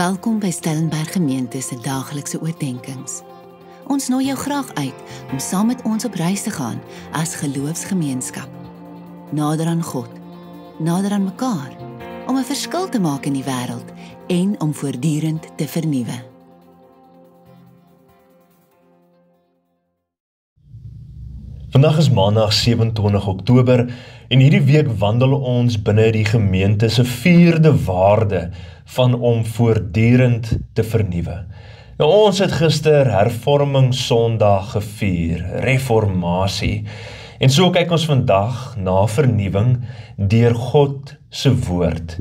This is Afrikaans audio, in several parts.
Welkom by Stellenberg Gemeente se daaglikse oordeenkings. Ons nooi jou graag uit om saam met ons op reis te gaan as geloofsgemeenskap. Nader aan God, nader aan mekaar, om 'n verskil te maak in die wêreld en om voortdurend te vernuwe. Vandag is Maandag 27 Oktober en hierdie week wandel ons binne die gemeente se 4de waarde van om voortdurend te vernuwe. Nou, ons het gister Hervormingssondag gevier, reformatie. En so kyk ons vandag na vernuwing deur God se woord.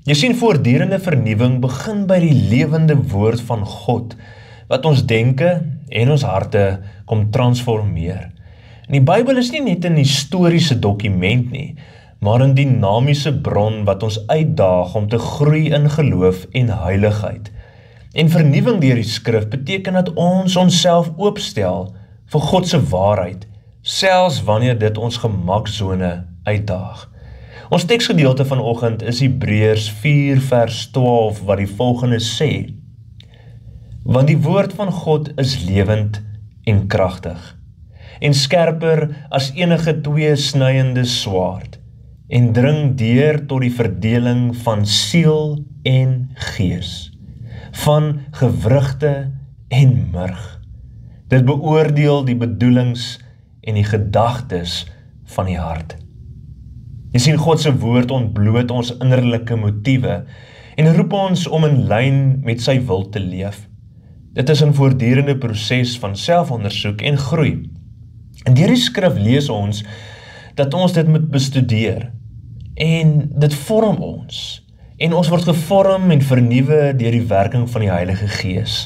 Jy sien, voortdurende vernuwing begin by die lewende woord van God, wat ons denke en ons harte kom transformeer. En die Bybel is nie net 'n historiese dokument nie, maar 'n dinamiese bron wat ons uitdaag om te groei in geloof en heiligheid. En vernuwing deur die skrif beteken dat ons onsself oopstel vir God se waarheid, selfs wanneer dit ons gemaksone uitdaag. Ons teksgedeelte vanoggend is Hebreërs 4 vers 12 wat die volgende sê: Want die woord van God is lewend en kragtig, en skerper as enige tweesnyende swaard, en dring deur tot die verdeling van siel en gees, van gewrigte en murg. Dit beoordeel die bedoelings en die gedagtes van die hart. Jy sien, God se woord ontbloot ons innerlike motiewe en roep ons om in lyn met sy wil te leef. Dit is 'n voortdurende proses van selfondersoek en groei. En deur die skrif lees ons dat ons dit moet bestudeer en dit vorm ons. En ons word gevorm en vernuwe deur die werking van die Heilige Gees.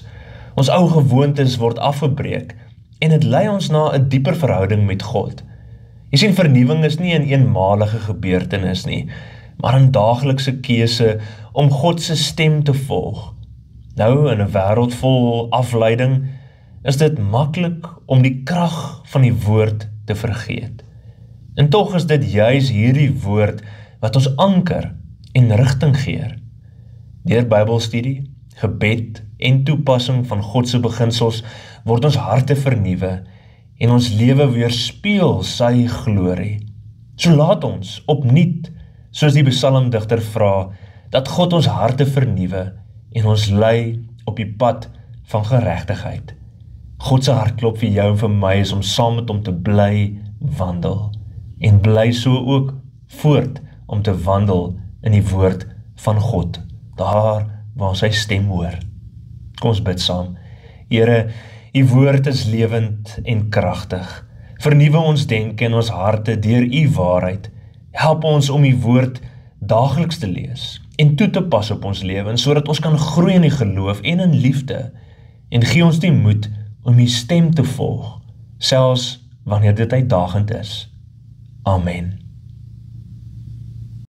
Ons ou gewoontes word afgebreek en dit lei ons na 'n dieper verhouding met God. Jy sien, vernuwing is nie 'n eenmalige gebeurtenis nie, maar 'n daaglikse keuse om God se stem te volg. Nou, in 'n wêreld vol afleiding, is dit maklik om die krag van die woord te vergeet. En tog is dit juis hierdie woord wat ons anker en rigting gee. Deur Bybelstudie, gebed en toepassing van God se beginsels word ons harte vernuwe en ons lewe weerspieël sy glorie. So laat ons opnuut, soos die psalmdigter vra, dat God ons harte vernuwe en ons lei op die pad van geregtigheid. God se hartklop vir jou en vir my is om saam met hom te bly wandel en bly so ook voort om te wandel in die woord van God, daar waar ons sy stem hoor. Kom ons bid saam. Here, u woord is lewend en kragtig. Vernuwe ons denke en ons harte deur u waarheid. Help ons om u woord daagliks te lees en toe te pas op ons lewens, sodat ons kan groei in die geloof en in liefde. En gee ons die moed om u stem te volg, selfs wanneer dit uitdagend is. Amen.